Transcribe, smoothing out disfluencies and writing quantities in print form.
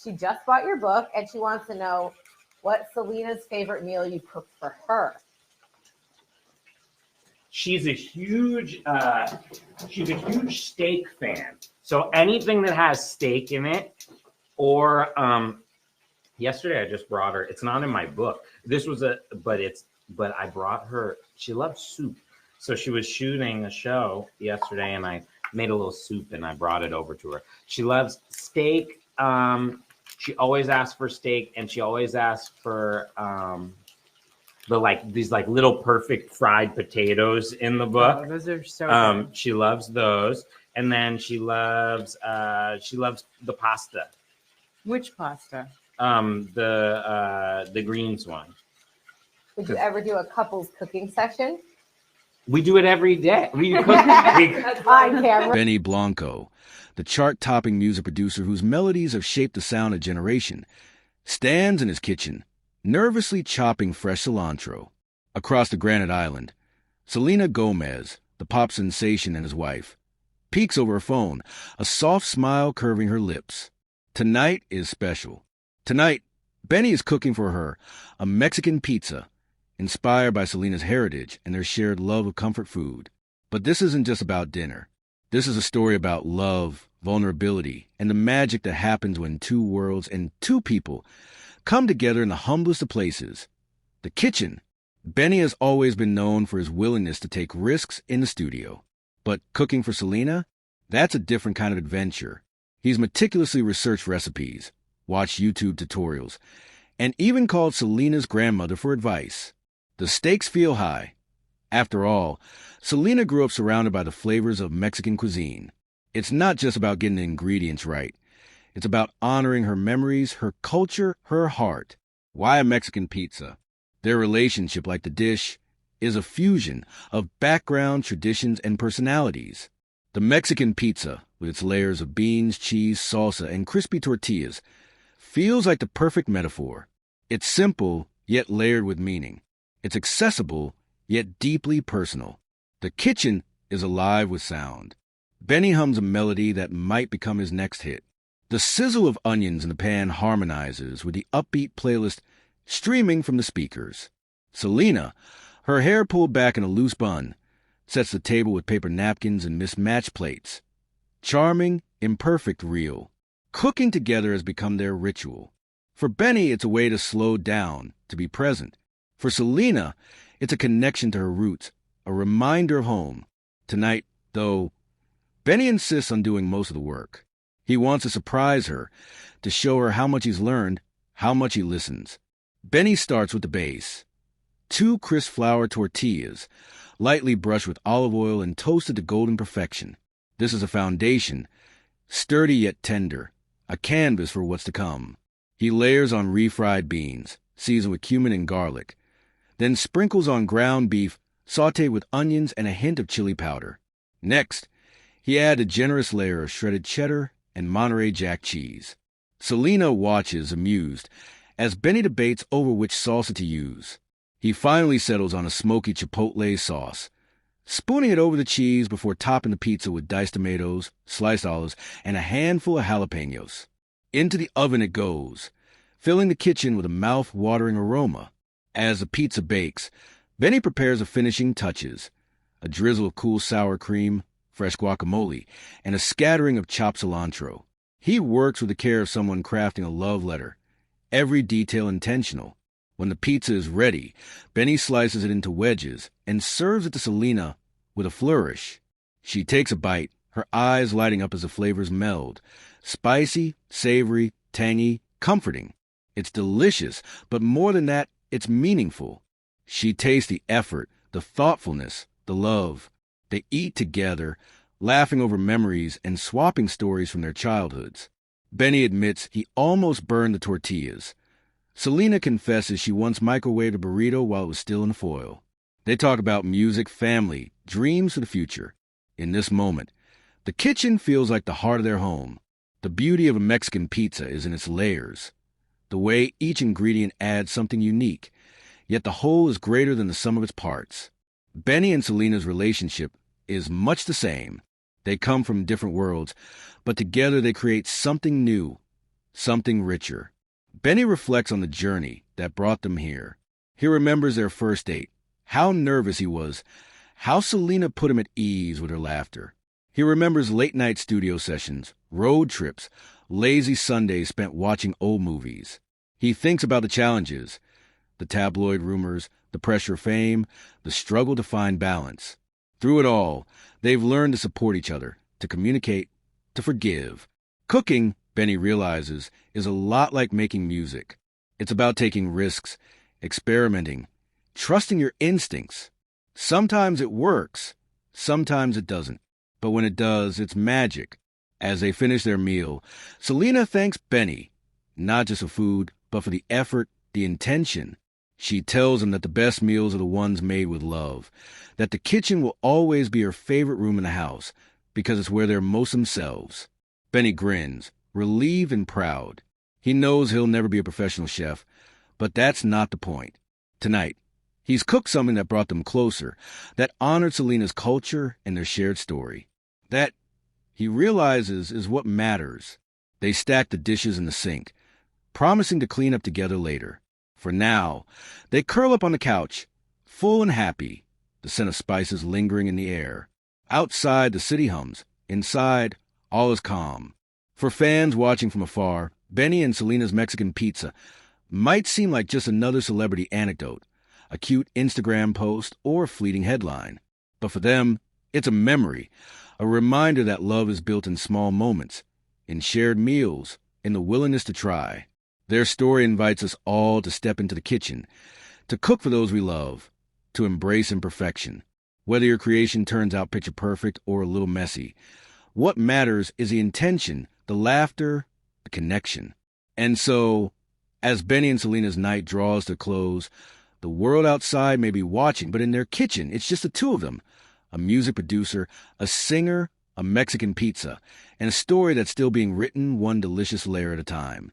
she just bought your book and she wants to know what Selena's favorite meal you cook for her. She's a huge steak fan. So anything that has steak in it, or yesterday I just brought her. It's not in my book. But I brought her. She loves soup, so she was shooting a show yesterday, and I made a little soup and I brought it over to her. She loves steak. She always asks for steak, and she always asks for these little perfect fried potatoes in the book. Oh, those are so good. She loves those, and then she loves the pasta. Which pasta? The greens one. Would you ever do a couples cooking session? We do it every day. We cook. On camera. Benny Blanco, the chart-topping music producer whose melodies have shaped the sound of a generation, stands in his kitchen, nervously chopping fresh cilantro. Across the granite island, Selena Gomez, the pop sensation, and his wife, peeks over her phone, a soft smile curving her lips. Tonight is special. Tonight, Benny is cooking for her a Mexican pizza, inspired by Selena's heritage and their shared love of comfort food. But this isn't just about dinner. This is a story about love, vulnerability, and the magic that happens when two worlds and two people come together in the humblest of places, the kitchen. Benny has always been known for his willingness to take risks in the studio. But cooking for Selena? That's a different kind of adventure. He's meticulously researched recipes, watched YouTube tutorials, and even called Selena's grandmother for advice. The stakes feel high. After all, Selena grew up surrounded by the flavors of Mexican cuisine. It's not just about getting the ingredients right. It's about honoring her memories, her culture, her heart. Why a Mexican pizza? Their relationship, like the dish, is a fusion of background, traditions, and personalities. The Mexican pizza, with its layers of beans, cheese, salsa, and crispy tortillas, feels like the perfect metaphor. It's simple, yet layered with meaning. It's accessible, yet deeply personal. The kitchen is alive with sound. Benny hums a melody that might become his next hit. The sizzle of onions in the pan harmonizes with the upbeat playlist streaming from the speakers. Selena, her hair pulled back in a loose bun, sets the table with paper napkins and mismatched plates. Charming, imperfect, real. Cooking together has become their ritual. For Benny, it's a way to slow down, to be present. For Selena, it's a connection to her roots, a reminder of home. Tonight, though, Benny insists on doing most of the work. He wants to surprise her, to show her how much he's learned, how much he listens. Benny starts with the base. 2 crisp flour tortillas, lightly brushed with olive oil and toasted to golden perfection. This is a foundation, sturdy yet tender, a canvas for what's to come. He layers on refried beans, seasoned with cumin and garlic, then sprinkles on ground beef, sautéed with onions and a hint of chili powder. Next, he adds a generous layer of shredded cheddar and Monterey Jack cheese. Selena watches, amused, as Benny debates over which salsa to use. He finally settles on a smoky chipotle sauce, spooning it over the cheese before topping the pizza with diced tomatoes, sliced olives, and a handful of jalapenos. Into the oven it goes, filling the kitchen with a mouth-watering aroma. As the pizza bakes, Benny prepares the finishing touches, a drizzle of cool sour cream, fresh guacamole, and a scattering of chopped cilantro. He works with the care of someone crafting a love letter, every detail intentional. When the pizza is ready, Benny slices it into wedges and serves it to Selena with a flourish. She takes a bite, her eyes lighting up as the flavors meld. Spicy, savory, tangy, comforting. It's delicious, but more than that, it's meaningful. She tastes the effort, the thoughtfulness, the love. They eat together, laughing over memories and swapping stories from their childhoods. Benny admits he almost burned the tortillas. Selena confesses she once microwaved a burrito while it was still in foil. They talk about music, family, dreams for the future. In this moment, the kitchen feels like the heart of their home. The beauty of a Mexican pizza is in its layers, the way each ingredient adds something unique, yet the whole is greater than the sum of its parts. Benny and Selena's relationship is much the same. They come from different worlds, but together they create something new, something richer. Benny reflects on the journey that brought them here. He remembers their first date, how nervous he was, how Selena put him at ease with her laughter. He remembers late-night studio sessions, road trips, lazy Sundays spent watching old movies. He thinks about the challenges, the tabloid rumors, the pressure of fame, the struggle to find balance. Through it all, they've learned to support each other, to communicate, to forgive. Cooking, Benny realizes, is a lot like making music. It's about taking risks, experimenting, trusting your instincts. Sometimes it works, sometimes it doesn't. But when it does, it's magic. As they finish their meal, Selena thanks Benny, not just for food, but for the effort, the intention. She tells him that the best meals are the ones made with love, that the kitchen will always be her favorite room in the house, because it's where they're most themselves. Benny grins, relieved and proud. He knows he'll never be a professional chef, but that's not the point. Tonight, he's cooked something that brought them closer, that honored Selena's culture and their shared story. That, he realizes, is what matters. They stack the dishes in the sink, promising to clean up together later. For now, they curl up on the couch, full and happy, the scent of spices lingering in the air. Outside, the city hums. Inside, all is calm. For fans watching from afar, Benny and Selena's Mexican pizza might seem like just another celebrity anecdote, a cute Instagram post, or a fleeting headline. But for them, it's a memory, a reminder that love is built in small moments, in shared meals, in the willingness to try. Their story invites us all to step into the kitchen, to cook for those we love, to embrace imperfection. Whether your creation turns out picture perfect or a little messy, what matters is the intention, the laughter, the connection. And so, as Benny and Selena's night draws to close, the world outside may be watching, but in their kitchen, it's just the two of them. A music producer, a singer, a Mexican pizza, and a story that's still being written one delicious layer at a time.